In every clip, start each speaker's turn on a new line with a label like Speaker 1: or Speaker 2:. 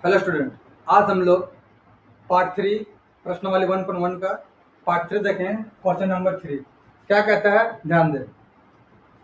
Speaker 1: Hello student, आज हम लोग पार्ट 3 प्रश्नावली 1.1 का पार्ट 3 देखें। क्वेश्चन नंबर 3 क्या कहता है, ध्यान दें।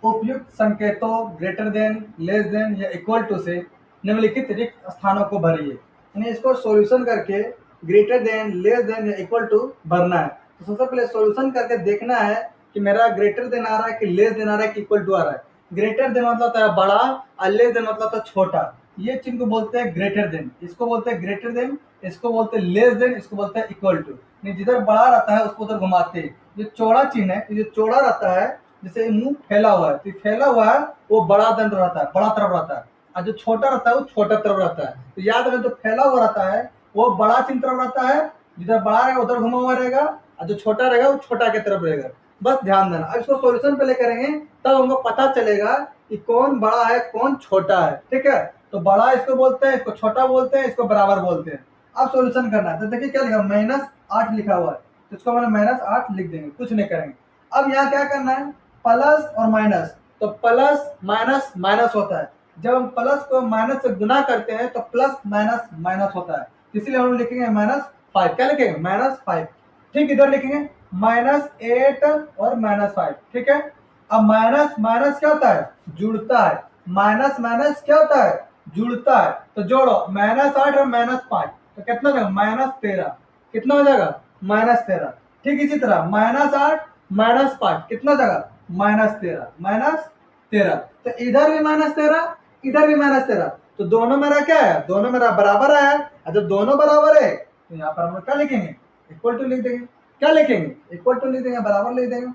Speaker 1: उपयुक्त संकेतों ग्रेटर देन, लेस देन या इक्वल टू से निम्नलिखित रिक्त स्थानों को भरिए। यानी इसको सॉल्यूशन करके ग्रेटर देन, लेस देन या इक्वल टू भरना है। तो सबसे पहले सॉल्यूशन करके देखना है कि मेरा ग्रेटर देन आ रहा है कि लेस देन आ रहा है कि इक्वल टू आ रहा है। ग्रेटर देन मतलब होता है बड़ा और लेस देन मतलब होता है छोटा। ये चिन्ह को बोलते हैं ग्रेटर देन, इसको बोलते हैं ग्रेटर देन, इसको बोलते हैं लेस देन, इसको बोलते हैं इक्वल टू। जिधर बड़ा रहता है उसको उधर घुमाते हैं। जो चौड़ा चिन्ह है, जो चौड़ा रहता है, जैसे मुंह फैला हुआ है तो फैला हुआ है वो बड़ा दंड रहता है, बड़ा तरफ रहता है, और जो छोटा रहता है वो छोटा तरफ रहता है। तो याद रखें, जो फैला हुआ रहता है वो बड़ा चिन्ह तरफ रहता है, जिधर बड़ा रहेगा उधर घुमा हुआ रहेगा, और जो छोटा रहेगा वो छोटा के तरफ रहेगा। बस ध्यान देना। अब इसको सॉल्यूशन पहले करेंगे तब हमको पता चलेगा कि कौन बड़ा है कौन छोटा है। ठीक है, तो बड़ा इसको बोलते हैं, इसको छोटा बोलते हैं, इसको बराबर बोलते हैं। अब सॉल्यूशन करना है तो देखिए क्या लिखा, -8 लिखा हुआ है, तो इसको मैंने -8 लिख देंगे, कुछ नहीं करेंगे। अब यहाँ क्या करना है, प्लस और माइनस। तो प्लस माइनस माइनस होता है, जब हम प्लस को माइनस से गुना करते हैं तो प्लस माइनस माइनस होता है, इसलिए हम लिखेंगे -5। क्या लिखेंगे, -5। ठीक, इधर लिखेंगे -8 और -5। ठीक है, अब माइनस माइनस क्या होता है, जुड़ता है। माइनस माइनस क्या होता है, जुड़ता है। तो जोड़ो -8 और -5 तो कितना हो जाएगा, -13। कितना हो जाएगा, -13। ठीक, इसी तरह -8 -5 कितना हो जाएगा, -13। तो इधर भी -13, इधर भी -13, तो दोनों मेरा क्या है, दोनों मेरा बराबर है। और जब दोनों बराबर है तो यहाँ पर हम क्या लिखेंगे, इक्वल टू लिख देंगे। क्या लिखेंगे, इक्वल टू लिख देंगे, बराबर लिख देंगे।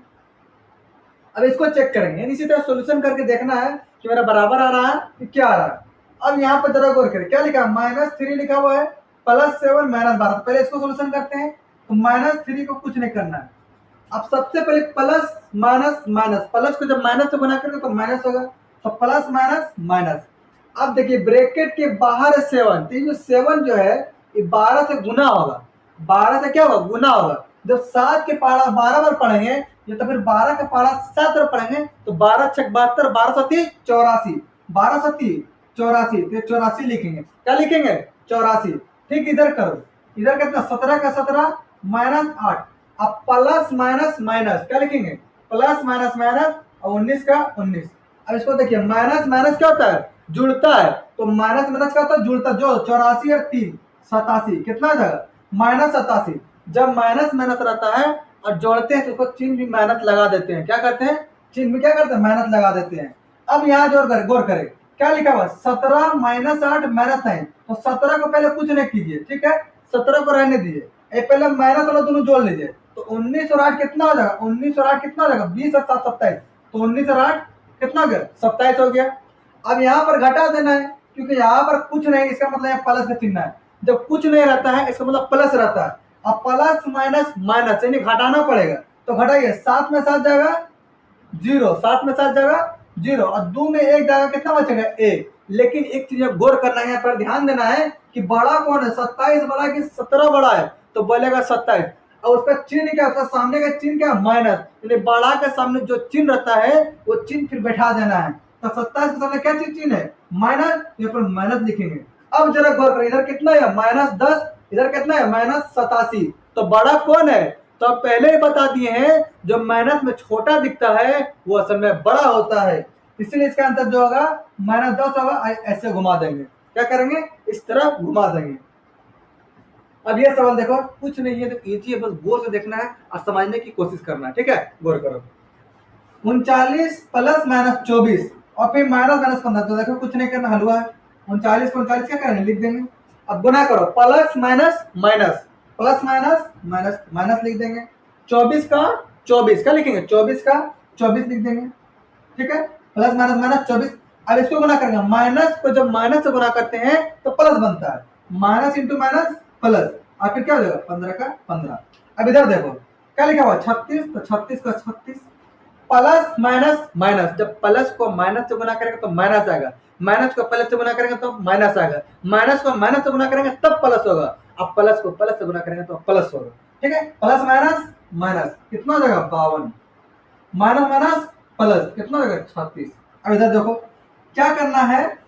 Speaker 1: अब इसको चेक करेंगे, इसी तरह सॉल्यूशन करके देखना है कि मेरा बराबर आ रहा है कि क्या आ रहा है। अब यहाँ पर जरा गौर करें, क्या लिखा है, -3 लिखा हुआ है, +7 -12। पहले इसको सॉल्यूशन करते हैं। तो -3 को कुछ नहीं करना है। अब सबसे पहले प्लस माइनस माइनस, प्लस को जब माइनस से गुना करेंगे तो माइनस होगा, तो प्लस माइनस माइनस। अब देखिए ब्रैकेट के बाहर 7, तो ये जो 7 जो है ये 12 से गुना होगा। 12 से क्या होगा, गुना होगा। जब 7 के पारा 12 बार पढ़ेंगे या तो फिर 12 का पारा 7 बार पढ़ेंगे तो 12 छक 72, 12 सती 84, 12 सती 84, तो 84 लिखेंगे। क्या लिखेंगे, 84। ठीक, इधर करो, इधर कितना, 17 का 17 -8। अब प्लस माइनस माइनस क्या लिखेंगे, प्लस माइनस माइनस और 19 का 19। अब इसको देखिए, माइनस माइनस क्या होता है, जुड़ता है। तो माइनस माइनस क्या होता है, जुड़ता। जो 84 और 3 87, कितना आ जाएगा, -87। जब माइनस माइनस रहता है और जोड़ते हैं तो उसको चिन्ह भी माइनस लगा देते हैं। क्या करते हैं, चिन्ह में क्या करते हैं, माइनस लगा देते हैं। अब यहाँ जोड़ कर गौर करें, क्या लिखा हुआ, 17 -8 -9। तो 17 को पहले कुछ नहीं कीजिए, ठीक है, 17 को रहने दीजिए। पहले माइनस वाला दोनों जोड़ लीजिए, तो 19 और 8 कितना हो जाएगा, 19 और 8 कितना हो जाएगा, 20 और 7 27। तो 19 और 8 कितना हो गया, 27 हो गया। अब यहाँ पर घटा देना है, क्योंकि यहाँ पर कुछ नहीं, इसका मतलब यहाँ प्लस का चिन्ह है। जब कुछ नहीं रहता है इसका मतलब प्लस रहता है। अब प्लस माइनस माइनस यानी घटाना पड़ेगा, तो घटाइए, 7 में 7 जाएगा 0, 7 में 7 जाएगा 0, और 2 में 1 जाएगा, कितना बचेगा, 1। लेकिन एक चीज गौर करना है, यहाँ पर ध्यान देना है कि बड़ा कौन है, 27 बड़ा कि 17 बड़ा है, तो बोलेगा 27। और उसका चिन्ह क्या, उसका सामने का चिन्ह क्या, माइनस, यानी बड़ा के सामने जो चिन्ह रहता है वो चिन्ह फिर बैठा देना है। तो 27 के सामने क्या चिन्ह है, माइनस, यहाँ पर माइनस लिखेंगे। अब जरा गौर करें, इधर कितना है, -10, इधर कितना है, -87। तो बड़ा कौन है, तो आप पहले ही बता दिए हैं, जो माइनस में छोटा दिखता है वो असल में बड़ा होता है। इसलिए इसका आंसर जो होगा -10 होगा। ऐसे घुमा देंगे, क्या करेंगे, इस तरह घुमा देंगे। अब ये सवाल देखो, कुछ नहीं है तो इजी है, बस गौर से देखना है और समझने की कोशिश करना है। ठीक है, गौर करो, 39 + -24 और फिर -15। तो देखो कुछ नहीं करना, हलवा है, 39 को 39 क्या करेंगे, लिख देंगे। अब गुना करो, plus minus minus, plus minus minus minus लिख देंगे। 24 का 24 का लिखेंगे, 24 का 24 लिख देंगे। ठीक है, प्लस माइनस माइनस 24। अब इसको गुना करेंगे, माइनस को जब माइनस से गुना करते हैं तो प्लस बनता है, माइनस इंटू माइनस प्लस, और फिर क्या हो जाएगा, 15 का 15। अब इधर देखो क्या लिखा हुआ, 36, तो 36 का 36। प्लस माइनस माइनस, जब प्लस को माइनस से गुना करेंगे तो माइनस आएगा, माइनस को प्लस से गुना करेंगे तो माइनस आएगा, माइनस को माइनस से गुना करेंगे तब प्लस होगा। अब प्लस को प्लस से गुना करेंगे तो प्लस होगा। ठीक है, प्लस माइनस माइनस कितना हो जाएगा, 52, माइनस माइनस प्लस कितना हो जाएगा, 36। अब इधर देखो क्या करना है,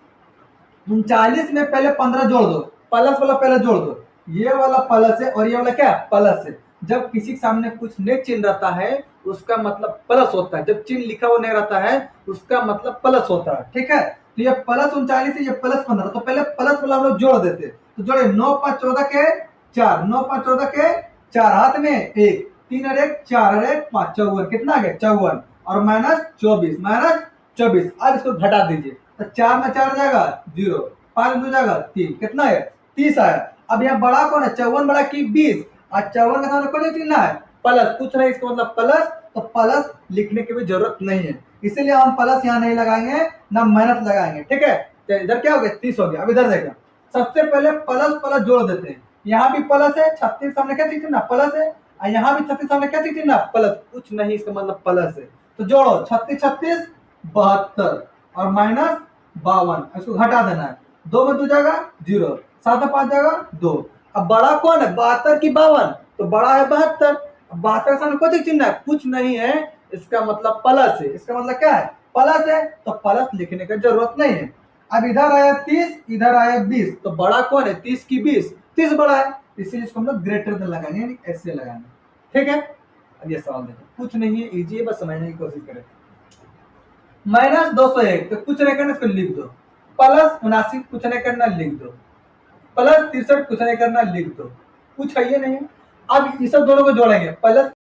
Speaker 1: 39 में पहले 15 जोड़ दो, प्लस वाला पहले जोड़ दो, ये वाला प्लस है और ये वाला क्या प्लस है। जब किसी के सामने कुछ नेक चिन्ह रहता है उसका मतलब प्लस होता है, जब चिन्ह लिखा हुआ नहीं रहता है उसका मतलब प्लस होता है, ठीक है। तो ये प्लस 39 है, ये प्लस 15, तो पहले प्लस वाला हम लोग जोड़ देते, तो जोड़े 9 5 14 के 4, 9 5 14 के 4, हाथ में 1, 3 और 1 4 और 1 5, 54, कितना आ गया 54 और माइनस 24। अब इसको घटा दीजिए, तो 4 में 4 जाएगा 0, 5 में 2 जाएगा 3, कितना है 30 आया। अब यहाँ बड़ा कौन है, 54 बड़ा की 20, और 54 का सामने कौन चिन्ह है प्लस, कुछ नहीं इसका मतलब प्लस, तो प्लस लिखने की भी जरूरत नहीं है, इसीलिए हम प्लस यहाँ नहीं लगाएंगे ना माइनस लगाएंगे, ठीक है। तो इधर क्या हो गया 30 हो गया। अब इधर देखा, सबसे पहले प्लस प्लस जोड़ देते हैं, यहाँ भी प्लस है, 36 सामने क्या चिन्ह प्लस है, और यहाँ भी 36 सामने क्या चिन्ह प्लस, कुछ नहीं इसका मतलब प्लस है। तो जोड़ो 36 36 72 और माइनस 52, इसको घटा देना है, 2 में 2 जाएगा 0, 7 में 5 जाएगा 2। अब बड़ा कौन है 72 की 52, तो बड़ा है 72, 72 सामने कौन सी चिन्ह है, कुछ नहीं है, इसका मतलब प्लस है, इसका मतलब क्या है प्लस है, तो प्लस लिखने की जरूरत नहीं है। अब इधर आया 30, इधर आया 20, तो बड़ा कौन है 30 की 20, 30 बड़ा है, इसीलिए इसको हम लोग ग्रेटर देन लगाएंगे, यानी ऐसे लगाएंगे, ठीक है। अब ये सवाल देखो, कुछ नहीं है, इजी है, बस समझने की कोशिश करें। माइनस 201, तो कुछ नहीं करना, इसको लिख दो। प्लस 79, कुछ नहीं करना, लिख दो। प्लस 63, कुछ नहीं करना, लिख दो। कुछ है ये नहीं। अब इस दोनों को जोड़ेंगे, प्लस